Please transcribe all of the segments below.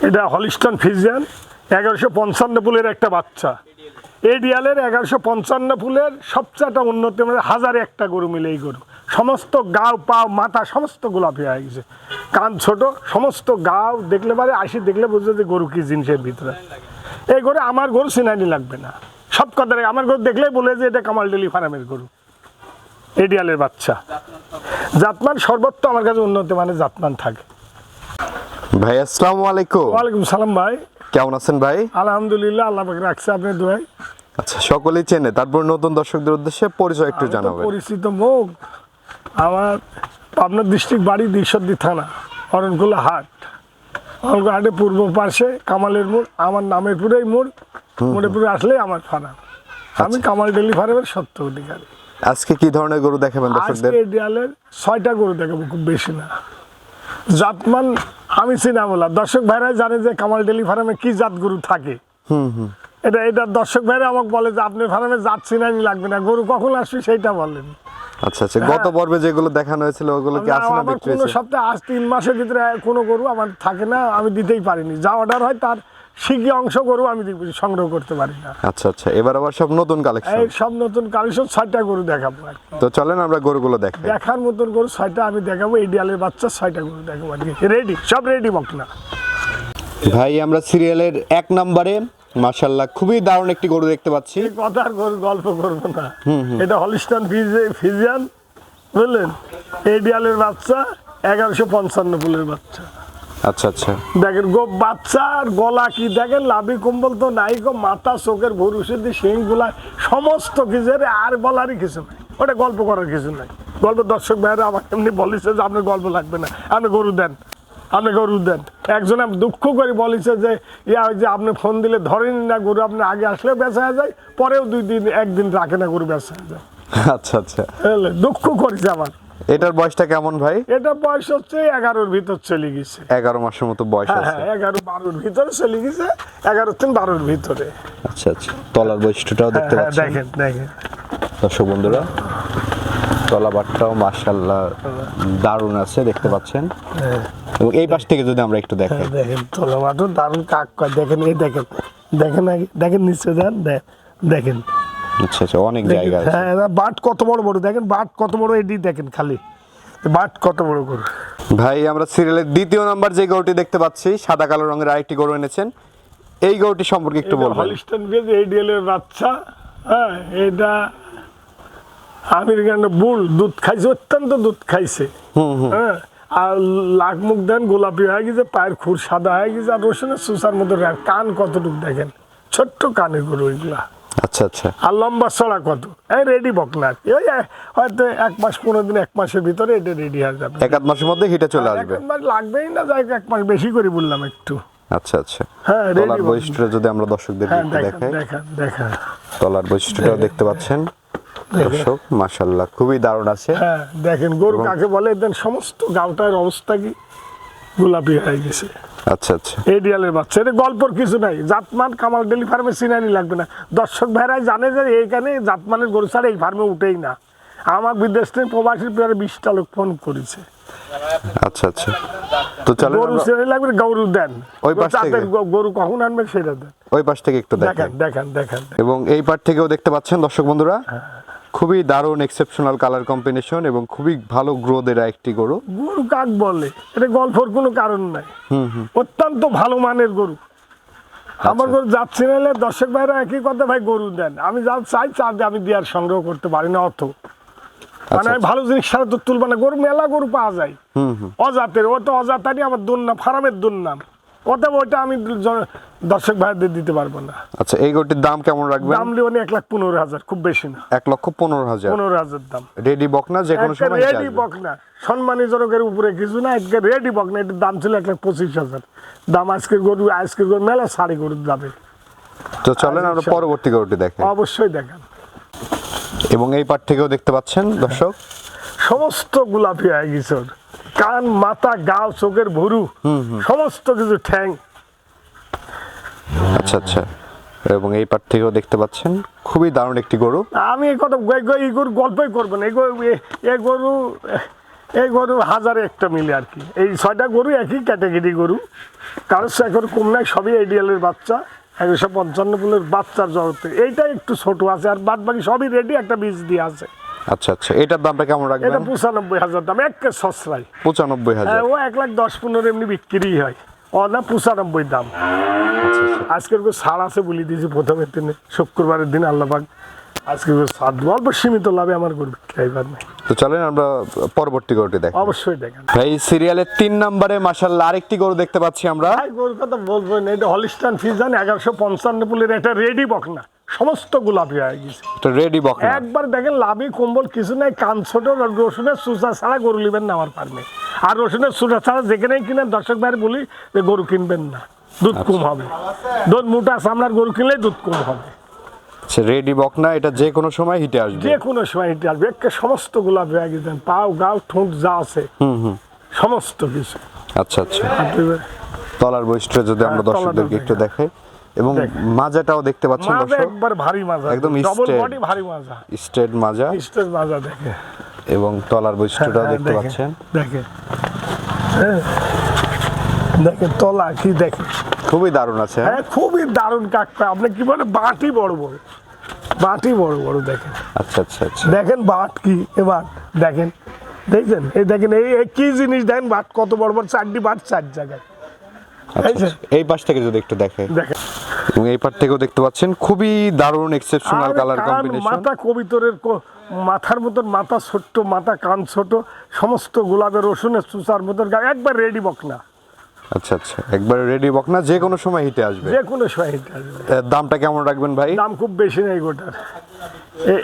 এটা হলিস্টন ফ্রিজিয়ান 1155 ফুলের একটা বাচ্চা। এডিয়ালের 1155 ফুলের সবচেয়ে উন্নত মানে হাজারে একটা গরু মিলে এই গরু। সমস্ত গাও পাও মাথা সমস্ত গোলাপি হয়ে গেছে, কান ছোট, সমস্ত গাও দেখলে পারে আসি দেখলে বুঝবে যে গরু কি জিনিসের ভিতরে। এই গরু আমার গরু চিনানি লাগবে না, সব কথা আমার গরু দেখলেই বলে যে এটা কামাল ডেলি ফার্মের গরু, এডিয়ালের বাচ্চা। জাতমান সর্বত্র আমার কাছে উন্নত মানে জাতমান থাকে। ভাই আসসালামু আলাইকুম। ওয়ালাইকুম সালাম ভাই, কেমন আছেন ভাই? আলহামদুলিল্লাহ, আল্লাহ পাক রাখছে আপনার দোয়ায়। আচ্ছা, সকলেই চেনে, তারপর নতুন দর্শকদের উদ্দেশ্যে পরিচয় একটু জানাবেন। পরিচিত মুখ, আমার পাবনা ডিস্ট্রিক্ট বাড়ি দিশদ্দি থানা, অরণকুলা হাট। অরণকুলা হাটে পূর্ব পাশে কামালের মোড়, আমার নামের পুরেই মোড়, মোড়ে পুরে আসলে আমার ফার্ম। আমি কামাল ডেলি ফার্মের সত্য অধিকারী। আজকে কি ধরনের গরু দেখাবেন দর্শকদের? আজকে ডিয়ালের 6টা গরু দেখাবো, খুব বেশি না। জাতমান আমি চিনা বলা, দর্শক ভাইরাই জানে যে কামাল ডেলি ফার্মে কি জাত গরু থাকে। এটা দর্শক ভাইরা আমাকে বলে যে আপনি ফার্মে জাত চিনানি লাগবে না, গরু কখন আসবে সেইটা বলেন। আচ্ছা আচ্ছা, গত পর্বে যেগুলো দেখানো হয়েছিল ওগুলো কি আছে না বিক্রি হয়েছে? কোনো সপ্তাহে আজ 3 মাসের ভিতরে কোনো গরু আমার থাকে না, আমি দিতেই পারিনি। যা অর্ডার হয় তার শিখি অংশ গরু আমি সংগ্রহ করতে পারি না। আচ্ছা আচ্ছা, এবার আবার সব নতুন কালেকশন। এই সব নতুন কালেকশন, 6টা গরু দেখাবো। তো চলেন আমরা গরুগুলো দেখাই। দেখার মতন গরু 6টা আমি দেখাবো, এই ডিয়ালের বাচ্চা 6টা গরু দেখাবো আর কি। রেডি, সব রেডি বকনা। ভাই আমরা সিরিয়ালের 1 নম্বরে মাশাআল্লাহ খুবই দারুণ একটি গরু দেখতে পাচ্ছি। এই কথার গরু গল্প করবো না, এটা হলিস্টন ফ্রিজিয়ান, বুঝলেন? এই ডিয়ালের বাচ্চা 1155 ফুলের বাচ্চা। আচ্ছা আচ্ছা, দেখেন গো বাচ্চার গলা কি দেখেন, লাভি কম্বল তো নাই গো, মাথা চোখের ভরুষের শিং গুলা সমস্ত কিছু, আর বলারই কিছু নাই, ওটা গল্প করার কিছু নাই। গল্প দর্শক ভাইরা আমাকে এমনি বলেছে যে আপনার গল্প লাগবে না, আপনি গরু দেন, আপনি গরু দেন। একজনে দুঃখ করে বলেছে যে যে আপনি ফোন দিলে ধরেনি না গরু, আপনি আগে আসলে বেচা যায়, পরেও 2 দিন 1 দিন রাখে না গরু বেচা যায়। আচ্ছা আচ্ছা, দুঃখ করেছে আমার। এটার বয়সটা কেমন ভাই? এটা বয়স হচ্ছে 11-র ভিতর চলে গেছে। 11 মাসের মতো বয়স আছে। হ্যাঁ, 11-12-র ভিতরে চলে গেছে, 11-12-র ভিতরে। আচ্ছা আচ্ছা, তলার বৈশিষ্ট্যটাও দেখতে পাচ্ছেন। দেখেন দেখেন দর্শক বন্ধুরা, তলাবারটাও মাশাআল্লাহ দারুণ আছে, দেখতে পাচ্ছেন। এবং এই পাশ থেকে যদি আমরা একটু দেখি, দেখেন তলাবারটা দারুণ কাক কয়, দেখেন এই দেখেন, দেখেন আগে দেখেন নিচে দেন, দেখেন। আচ্ছা আচ্ছা, অনেক জায়গা আছে। হ্যাঁ, বাট কত বড় বড় দেখেন, বাট কত বড়, এটি দেখেন খালি বাট কত বড় গরু। ভাই আমরা সিরিয়ালের 2য় নাম্বার যে গরুটি দেখতে পাচ্ছি, সাদা কালো রঙের আরেকটি গরু এনেছেন, এই গরুটি সম্পর্কে একটু বলবেন। হলিস্টন ফ্রিজিয়ান এডিএলের বাচ্চা। হ্যাঁ, এটা আমেরিকান বুল, দুধ খাইছে, অত্যন্ত দুধ খাইছে। হ্যাঁ, আর লাখ মুখ দেন গোলাপি হয়ে গেছে, পায়ের খুর সাদা হয়ে গেছে, আর রসুনের সুসার মতো কান কতটুকু দেখেন, ছোট্ট কানের গরু এগুলা। আচ্ছা আচ্ছা, আর লম্বা চড়া কত, এই রেডি বকনা, ওই হয়তো 1 মাস 15 দিন, 1 মাসের ভিতরে এটা রেডি হয়ে যাবে। 1-8 মাসের মধ্যে হিটে চলে আসবে। 1 মাস লাগবেই না, যাই 1 মাস বেশি করে বললাম একটু। আচ্ছা আচ্ছা, হ্যাঁ, তলার বৈশিষ্ট্য যদি আমরা দর্শকদের হ্যাঁ, একটু দেখাই, দেখেন তলার বৈশিষ্ট্যটাও দেখতে পাচ্ছেন দর্শক, মাশাআল্লাহ খুবই দারুণ আছে। হ্যাঁ, দেখেন গরু কাকে বলে, দেন সমস্ত গাওটার অবস্থা কি গোলাপি হয়ে গেছে। আচ্ছা আচ্ছা, এডিয়ালের বাচ্চা, এটা গল্পর কিছু নাই। জাতমান কামাল ডেলি ফার্মে চিনানি লাগবে না, দর্শক ভাইরাই জানে যে এইখানে জাতমানের গরু ছাড়া এই ফার্মে উঠেই না। আমার বিদেশ থেকে প্রবাসী প্রায় 20টা লোক ফোন করেছে। আচ্ছা আচ্ছা, তো চলেন গরু চিনানি লাগবে, গরু দেন, ওই পাশ থেকে গরু কখন আনবে সেটা দেন। ওই পাশ থেকে একটু দেখেন। দেখেন এবং এই পাশ থেকেও দেখতে পাচ্ছেন দর্শক বন্ধুরা, খুবই দারুণ এক্সেপশনাল কালার কম্বিনেশন এবং খুবই ভালো গ্রোথের একটি গরু। গরু কাক বলে, এটা গল্পর কোনো কারণ নাই, অত্যন্ত ভালো মানের গরু। আমার গরু যাচ্ছে না, দর্শক ভাইরা একই কথা, ভাই গরু দেন। আমি যা চাই আমি দেওয়ার সংগ্রহ করতে পারি না অত, মানে আমি ভালো জিনিস সারা তো তুলব না। গরু মেলা গরু পাওয়া যায় অজাতের, ও তো অজাতারই আমার দুর্নাম, ফার্মের দুর্নাম, অতএব ওইটা আমি দর্শক ভাইদের দিতে পারবো না। আচ্ছা, এই গরুটির দাম কেমন রাখবেন? দাম লিও 1,15,000, খুব বেশি না, 1,15,000। 15,000 দাম। রেডি বকনা, যে কোনো সময় রেডি বকনা, সম্মানীজনকের উপরে কিছু না, আজকে রেডি বকনা। এটার দাম ছিল 1,25,000 দাম। আজকের গরু মেলা সারি গরু যাবে। তো চলেন আমরা পরবর্তী গরুটি দেখেন। অবশ্যই দেখেন। এবং এই পাট থেকেও দেখতে পাচ্ছেন দর্শক, সমস্ত গোলাপি হয়ে গেছে ওর, কান মাথা গাও চোখের ভুরু সমস্ত কিছু, ঠ্যাং। আচ্ছা আচ্ছা, এবং এই পাট থেকেও দেখতে পাচ্ছেন খুবই দারুণ একটি গরু। আমি এই কথা এই গরু গল্পই করবো না, এই গরু এই গরু হাজারে একটা মিলে আর কি, এই 6টা গরু একই ক্যাটাগরি গরু, কারোর সে এখন কম নাই, সবই আইডিয়ালের বাচ্চা, 155 ফুলের বাচ্চার জগতে। এইটা একটু ছোট আছে, আর বাদ বাকি সবই রেডি, একটা বীজ দিয়ে আছে। আচ্ছা আচ্ছা, এটার দামটা কেমন রাখবেন? এটা 95,000 দাম, একে সস্তায়। 95,000। ও 1,10,15 এমনি বিক্রি হয়, ও না 95 দাম। আচ্ছা আচ্ছা, আজকের ছাড় আছে বলে দিয়েছি প্রথমের দিনে, শুক্রবারের দিন আল্লাহবাগ আজকে ছাড় দেবো, অল্প সীমিত লাভে আমার গরু বিক্রি হয় না। তো চলেন আমরা পরবর্তী গরুটি দেখি। অবশ্যই দেখেন ভাই সিরিয়ালের 3 নম্বরে মাশাআল্লাহ আরেকটি গরু দেখতে পাচ্ছি আমরা। ভাই গরুর কথা বলবো না, এটা হলিস্টান ফ্রিজিয়ান 1155 ফুলের, এটা রেডি বকনা, সমস্ত গোলাপি হয়ে গেছে। এটা রেডি বকনা। একবার দেখেন লাভি কম্বল কিছু নাই, কান ছোট, রসুনের সুচা ছাড়া গরু নেবেন না আমার ফার্মে। আর রসুনের সুচা ছাড়া যেখানেই কিনেন দর্শক ভাই বলি যে গরু কিনবেন না, দুধ কম হবে। দুধ মোটা চামড়ার গরু কিনলে দুধ কম হবে। আচ্ছা, রেডি বকনা, এটা যে কোনো সময় হিটে আসবে। যে কোনো সময় হিটে আসবে, একে সমস্ত গোলাপি হয়ে গেছেন, পাও গাও ঠোঁট যা আছে সমস্ত কিছু। আচ্ছা আচ্ছা, আপনি তলার বৈশিষ্ট্য যদি আমরা হ্যাঁ, দর্শকদেরকে তলাটা একটু দেখাই, এবং মাজাটাও দেখতে পাচ্ছেন মাজা দর্শক, একবার ভারী মাজা, একদম ডবল straight। বডি ভারী মাজা, স্ট্রেট মাজা, স্টেজ মাজা দেখে। এবং তলার বৈশিষ্ট্যটাও হ্যাঁ, দেখতে দেখেন, পাচ্ছেন। দেখেন হ্যাঁ, দেখেন তলা কি দেখেন। খুবই দারুণ আছে। হ্যাঁ খুবই দারুণ কাকা, আপনি কি বলে বাটি বড় বড়, বাটি বড় বড় দেখেন। আচ্ছা আচ্ছা আচ্ছা, দেখেন বাট কি, এবার দেখেন, দেখছেন এই দেখেন, এই কি জিনিস দেখেন, বাট কত বড় বড়, 4টি বাট 4 জায়গায়। আচ্ছা, আচ্ছা। এই পাশ থেকে যদি একটু দেখে, দেখেন এবং এই পাশ থেকেও দেখতে পাচ্ছেন খুবই দারুণ এক্সেপশনাল আর কালার কান, কম্বিনেশন। মাথা কবিতরের মাথার মতন, মাথা ছোট্ট, মাথা কান ছোট, সমস্ত গোলাপের রসুনের চুচার মতন, একবার রেডি বকনা। আচ্ছা আচ্ছা, একবার রেডি বকনা, যে কোনো সময় হিটে আসবে। যে কোনো সময় হিটে আসবে। এর দামটা কেমন রাখবেন ভাই? দাম খুব বেশি নেই গোটার,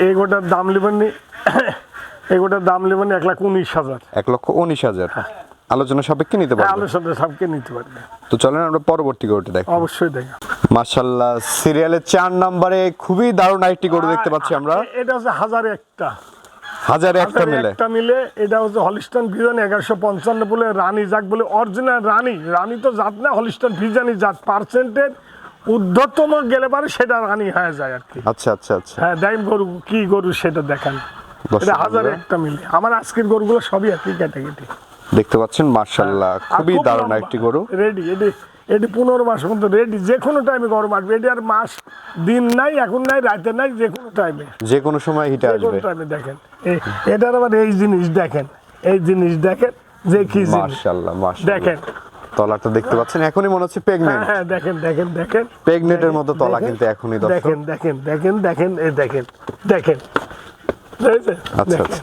এই গোটার দাম নেবেন নি, এই গোটার দাম নেবেন 1,19,000। 1,19,000। আলোচনা সাপেক্ষে নিতে পারবেন। আলোচনা সবকে নিতে পারবে। তো চলেন আমরা পরবর্তী গরুটি দেখি। অবশ্যই দেখা। মাশাআল্লাহ, সিরিয়ালের 4 নম্বরে খুবই দারুণ আরেকটি গরু দেখতে পাচ্ছি আমরা। এটা হচ্ছে হাজারে একটা, হাজারে একটা মিলে। একটা মিলে। এটা হচ্ছে হলিস্টান ফ্রিজিয়ান 1155 বলে, রানী জাত বলে, অরিজিনাল রানী। রানী তো জাত না, হলিস্টান ফ্রিজিয়ানই জাত, পার্সেন্টের ঊর্ধ্বতম গেলে পারে সেটা রানী হয়ে যায় আর কি। আচ্ছা আচ্ছা আচ্ছা, হ্যাঁ দাইম গরু কি গরু সেটা দেখান। এটা হাজারে একটা মিলে। আমার আজকের গরুগুলো সবই একই ক্যাটাগরি দেখতে পাচ্ছেন। মাশাআল্লাহ, খুবই দারুণ একটি গরু। রেডি, এটি 15 মাস মতো রেডি, যে কোনো টাইমে গরম আসবে। এটি আর মাস দিন নাই, এখন নাই, রাতে নাই, যে কোনো টাইমে, যে কোনো সময় হিটে যে কোনো আসবে। টাইমে দেখেন। এটার আবার এই জিনিস দেখেন, এই জিনিস দেখেন, যে কি জিনিস মাশাআল্লাহ মাশাআল্লাহ, দেখেন। তলাটা দেখতে পাচ্ছেন, এখনই মনে হচ্ছে প্রেগন্যান্ট। হ্যাঁ দেখেন দেখেন দেখেন, প্রেগন্যান্টের মতো তলা দেখেন, কিন্তু এখনই দর্শক। দেখেন দেখেন দেখেন দেখেন, এই দেখেন দেখেন, দেখেছেন? আচ্ছা দেখেন, আচ্ছা,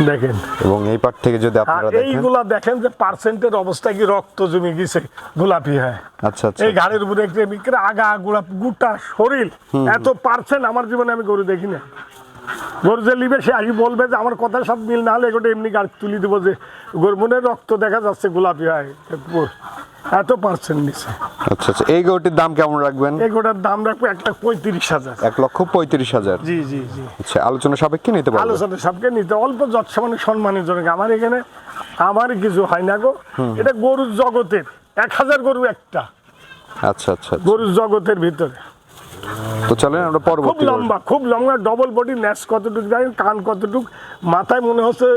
দেখেন। এবং এই পাট থেকে যদি আর আপনারা দেখেন, এইগুলা দেখেন যে পার্সেন্টের অবস্থা কি, রক্ত জমে গেছে, গোলাপি হয়। আচ্ছা আচ্ছা, এই ঘাড়ের উপরে একটা আগা গোলাপ, গোটা শরীর, এত পার্সেন্ট আমার জীবনে আমি গরু দেখি না। গরু যে লিবে সে আগে বলবে যে আমার কথার সাথে মিল না হলে এগুলো এমনি গাছ তুলি দেবো যে গরু মনে রক্ত দেখা যাচ্ছে, গোলাপি হয়, এত পার্সেন্ট নিচ্ছে। আচ্ছা আচ্ছা, এই গরুটির দাম কেমন রাখবেন? এগুলোর দাম রাখবো 1,35,000। 1,35,000। জি জি জি, আচ্ছা, আলোচনা সাপেক্ষে নিতে পারবেন। আলোচনা সবকে নিতে অল্প যৎসামান্য সম্মানের জন্য। আমার এখানে আমার কিছু হয় না গো, এটা গরুর জগতের 1,000 গরু একটা, আচ্ছা আচ্ছা, গরুর জগতের ভিতরে। তো চলেন আমরা খুব পরবর্তী গরু। লম্বা, খুব লম্বা, ডবল বডি, ন্যাস কতটুকু দেখেন, কান কতটুকু, মাথায় মনে হচ্ছে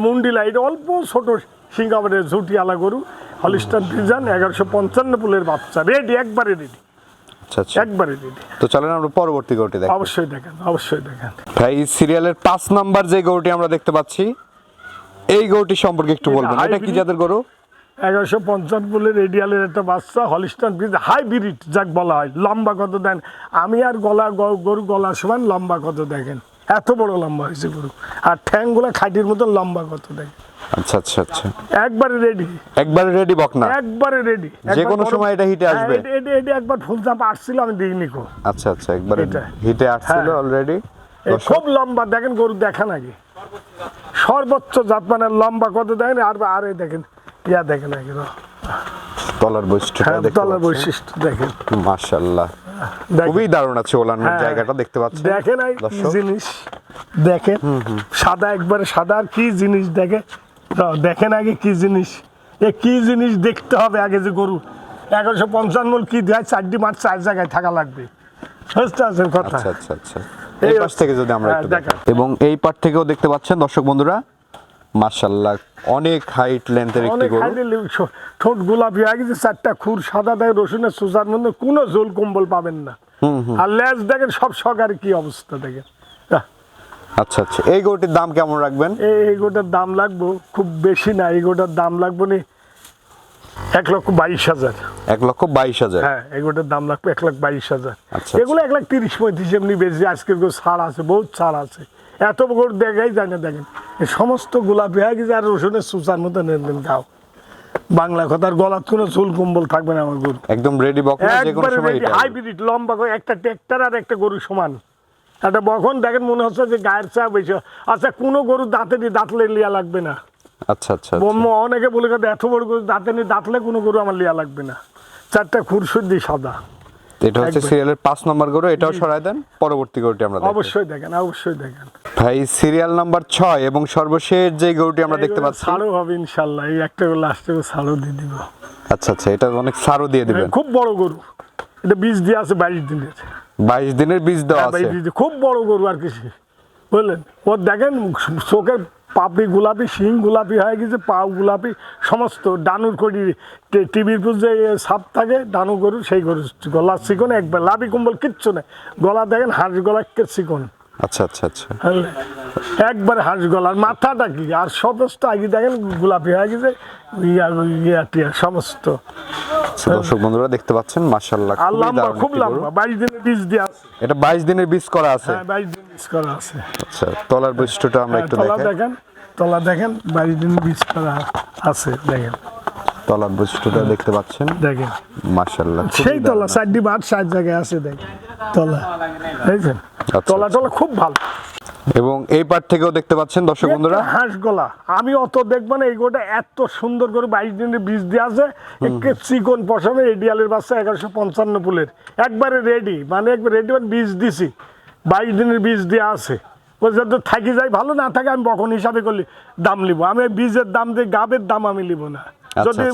মুন্ডি লাইট, অল্প ছোট সিঙ্গাবারের ঝুটি আলা গরু, হলিস্টান ফ্রিজিয়ান 1155 ফুলের বাচ্চা, রেডি, একবারে রেডি, আচ্ছা আচ্ছা, একবারে রেডি। তো চলেন আমরা পরবর্তী গরুটি দেখি। অবশ্যই দেখেন, অবশ্যই দেখেন। ভাই সিরিয়ালের 5 নাম্বার যে গরুটি আমরা দেখতে পাচ্ছি, এই গরুটি সম্পর্কে একটু এটা বলবেন। এটা কি hybrid। জাতের গরু? 1155 ফুলের রেডিয়ালের একটা বাচ্চা, হলিস্টান ফ্রিজিয়ান হাইব্রিড যাক বলা হয়। লম্বা কত দেন, আমি আর গরু গলা সমান, লম্বা কত দেখেন, এত বড় লম্বা হয়েছে গরু, আর ঠ্যাংগুলা খাটির মতো লম্বা কত দেখেন। আচ্ছা আচ্ছা আচ্ছা, একবারে রেডি, একবারে রেডি বকনা, একবারে রেডি, যে কোনো সময় এটা হিটে আসবে। এটা একবার ফুল চাপ আসছিল, আমি দিইনি কো। আচ্ছা আচ্ছা, একবারে এটা। হিটে আসছিল হ্যাঁ। অলরেডি। খুব লম্বা দেখেন, গরু দেখা নাকি সর্বোচ্চ জাত মানে লম্বা কত দেখেন, আর এই দেখেন, ইয়া দেখেন আগে, তলার বৈশিষ্ট্যটা হ্যাঁ দেখতে তলার পাচ্ছেন। বৈশিষ্ট্য দেখেন, মাশাআল্লাহ, দেখেন। খুবই দারুণ আছে ওলানের হ্যাঁ। জায়গাটা দেখতে পাচ্ছেন। দেখেন এই কি দর্শক। জিনিস দেখেন, সাদা, একবারে সাদা, আর কি জিনিস দেখে, দেখেন আগে কি জিনিস, এ কি জিনিস দেখতে হবে আগে, যে গরু 1155 মূল কি দেয়, 4টি মাঠ 4 জায়গায় থাকা লাগবে, বুঝতে পারছেন কথা। আচ্ছা আচ্ছা আচ্ছা, এই পাশ থেকে যদি আমরা হ্যাঁ, একটু দেখান। দেখি, এবং এই পাশ থেকেও দেখতে পাচ্ছেন দর্শক বন্ধুরা, মাশাআল্লাহ অনেক হাইট লেন্থের একটি অনেক গরু। হাইটে ঠোঁট গোলাপি হয়ে গেছে, 4টা খুর সাদা, দেয় রসুনের সুসার মধ্যে কোনো জোল কম্বল পাবেন না। আর লেজ দেখেন সব সকার কি অবস্থা দেখেন। আচ্ছা আচ্ছা, এই গরুটির দাম কেমন রাখবেন? এই গোটার দাম লাগবো খুব বেশি না, এই গোটার দাম লাগবো নি 1,22,000। 1,22,000। হ্যাঁ, এই গোটার দাম লাগবে 1,22,000। আচ্ছা, এগুলো 1,30-35 এমনি বেশি, আজকের গরু ছাড় আছে, বহুত ছাড় আছে। এত গরু দেখাই যায় না দেখেন, এই সমস্ত গোলাপি হয়ে গেছে আর রসুনের সুসার মতো নেন গাও। বাংলা কথার গলার কোনো চুল কম্বল থাকবে না আমার গরু, একদম রেডি বকনা, যে কোনো একবারে সময় এটা আসবে। হাইব্রিড লম্বা করে, একটা ট্রেক্টর আর একটা গরু সমান। একটা বখন দেখেন মনে হচ্ছে যে গায়ের চা বেশি। আচ্ছা, কোনো গরু দাঁতে দিয়ে দাঁতলে লিয়া লাগবে না। আচ্ছা আচ্ছা আচ্ছা। অনেকে বলে কথা এত বড় গরু দাঁতে নিয়ে দাঁতলে কোনো গরু আমার লিয়া লাগবে না। 4টা খুরশুদ্দি সাদা। এটা হচ্ছে সিরিয়ালের 5 নম্বর গরু, এটাও সরায় দেন। পরবর্তী গরুটি আমরা দেখব। অবশ্যই দেখেন, অবশ্যই দেখেন ভাই সিরিয়াল নাম্বার 6 এবং সর্বশেষ যে গরুটি আমরা দেখতে পাচ্ছি। ছাড়ও হবে ইনশাল্লাহ, এই একটা লাস্টে ছাড়ও দিয়ে দিব। আচ্ছা আচ্ছা, এটা অনেক সারও দিয়ে দিবেন। খুব বড় গরু, এটা বীজ দিয়ে আছে 22 দিনের। 22 দিনের বীজ দেওয়া আছে। 22 দিনের খুব বড় গরু আর কিছু বুঝলেন। ওর দেখেন চোখের পাপড়ি গোলাপি, শিং গোলাপি হয়ে গেছে, পাও গোলাপি, সমস্ত ডানুর করি টিভির পর যে সাপ থাকে ডানু গরু, সেই গরু গলা চিকন, একবার লাভি কম্বল কিচ্ছু নেই। গলা দেখেন হাঁস গলা চিকন, আচ্ছা আচ্ছা আচ্ছা। একবার হাঁস গলার মাথাটা কি আর সমস্ত আগে দেখেন গোলাপি হয়ে গেছে, টিয়া সমস্ত। আচ্ছা, দর্শক বন্ধুরা দেখতে পাচ্ছেন মাশাআল্লাহ আর লম্বা, খুব লম্বা, 22 দিনের বীজ দেওয়া আছে। এটা 22 দিনের বীজ করা আছে। হ্যাঁ, 22 দিন বীজ করা আছে। আচ্ছা, তলার বৈশিষ্ট্যটা আমরা একটু তলা দেখাই। দেখেন, তলা দেখেন 22 দিন বীজ করা আছে, দেখেন তলার বৈশিষ্ট্যটা দেখতে পাচ্ছেন দেখেন মাশাআল্লাহ। সেই তলা 4টি বাট 60 জায়গায় আছে, দেখেন তলা, দেখছেন তলা টলা খুব ভালো। এবং এই পার্ট থেকেও দেখতে পাচ্ছেন দর্শক বন্ধুরা হাঁস গলা, আমি অত দেখবো না, এই গোটা এত সুন্দর করে 22 দিনের বীজ দিয়ে আছে, একটু চিকন পশমে এডিয়ালের বাচ্চা 1155 ফুলের, একবারে রেডি, মানে একবার রেডি বীজ দিছি, 22 দিনের বীজ দেওয়া আছে। ও যদি থাকি যায় ভালো, না থাকে আমি বখন হিসাবে করলে দাম নিব, আমি বীজের দাম দিয়ে গাবের দাম আমি নিব না। যদি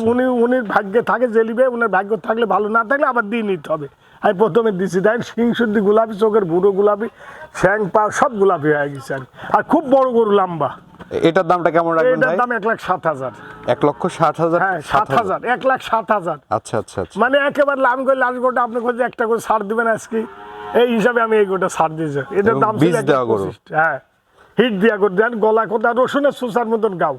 উনির ভাগ্যে থাকে যে নিবে, উনার ভাগ্য থাকলে ভালো, না থাকলে আবার দিয়ে নিতে হবে। আমি প্রথমে দিছি, দেখেন শিং শুদ্ধি গোলাপি, চোখের বুড়ো গোলাপি, শ্যাং পা সব গোলাপি হয়ে গেছে আর খুব বড় গরু লম্বা। এটার দামটা কেমন রাখবেন এটার ভাই? দাম 1,07,000। 1,60,000। হ্যাঁ, 7,000, 1,07,000। আচ্ছা আচ্ছা আচ্ছা। মানে একেবারে লাম করে লাস্ট গোটা আপনি খোঁজে একটা করে ছাড় দিবেন আজকে, এই হিসাবে আমি এই গোটা ছাড় দিয়েছি। এটার দাম ছিল বীজ দেওয়া গরু। 1,25,000। হ্যাঁ, হিট দিয়া করে দেন, গলা কোথা রসুনের সুসার মতন গাও,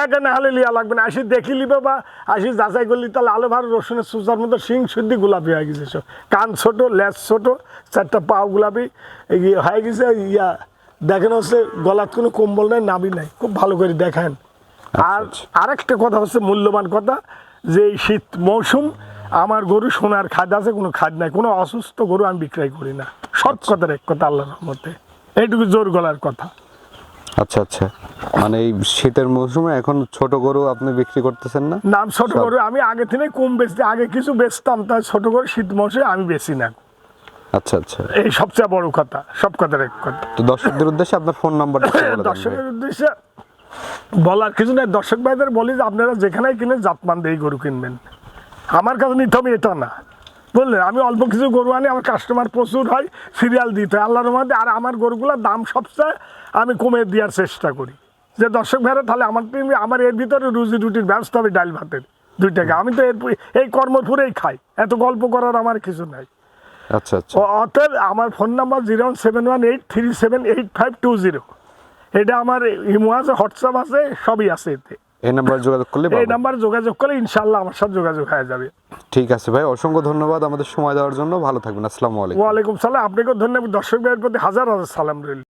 এখানে হালে লিয়া লাগবে না, আসি দেখি লিবে বা আসি যাচাই করলি, তাহলে আলো ভালো রসুনের সুসার মতো শিং শুদ্ধি গোলাপি হয়ে গেছে সব, কান ছোট, লেজ ছোট, 4টা পাও গোলাপি হয়ে গেছে। দেখেন হচ্ছে গলার কোনো কম্বল নাই, নাবি নাই, খুব ভালো করে দেখেন। আর আরেকটা কথা হচ্ছে মূল্যবান কথা, যে এই শীত মৌসুম আমার গরু সোনার খাদ আছে, কোনো খাদ নাই, কোনো অসুস্থ গরু আমি বিক্রয় করি না, সৎ কথার এক কথা, আল্লাহর রহমতে এইটুকু জোর গলার কথা। আচ্ছা আচ্ছা, মানে এই শীতের মৌসুমে এখন ছোট গরু আপনি বিক্রি করতেছেন না? নাম ছোট গরু আমি আগে থেকে কম বেচতে, আগে কিছু বেচতাম, তাই ছোট গরু শীত মৌসুমে আমি বেশি না। আচ্ছা আচ্ছা, এই সবচেয়ে বড় কথা, সব কথার এক কথা। তো দর্শকদের উদ্দেশ্যে আপনার ফোন নাম্বারটা বলে দেন। দর্শকের উদ্দেশ্যে বলার কিছু নাই, দর্শক ভাইদের বলি যে আপনারা যেখানেই কিনেন জাতমান দিয়ে গরু কিনবেন, আমার কাছে নিতে হবে এটা না, বুঝলেন। আমি অল্প কিছু গরু আনি, আমার কাস্টমার প্রচুর হয়, সিরিয়াল দিতে হয় আল্লাহর মধ্যে, আর আমার গরুগুলোর দাম সবচেয়ে আমি কমে দেওয়ার চেষ্টা করি, যে দর্শক ভাইরা তাহলে আমার এর ভিতরে রুজি রুটির ব্যবস্থা হবে, ডাল ভাতের 2 টাকা, আমি তো এই কর্মপুরেই খাই, এত গল্প করার আমার কিছু নাই। আচ্ছা আচ্ছা, অতএব আমার ফোন নাম্বার 07183785520, এটা আমার ইমো আছে, হোয়াটসঅ্যাপ আছে, সবই আছে এতে। এই নাম্বারে যোগাযোগ করলে এই পাবেন। নাম্বারে যোগাযোগ করলে ইনশাআল্লাহ আমার সাথে যোগাযোগ হয়ে যাবে। ঠিক আছে ভাই, অসংখ্য ধন্যবাদ আমাদের সময় দেওয়ার জন্য। ভালো থাকবেন। আসসালামু আলাইকুম। ওয়ালাইকুম সালাম, আপনাকেও ধন্যবাদ। দর্শক ভাইয়ের প্রতি হাজার হাজার সালাম রইল।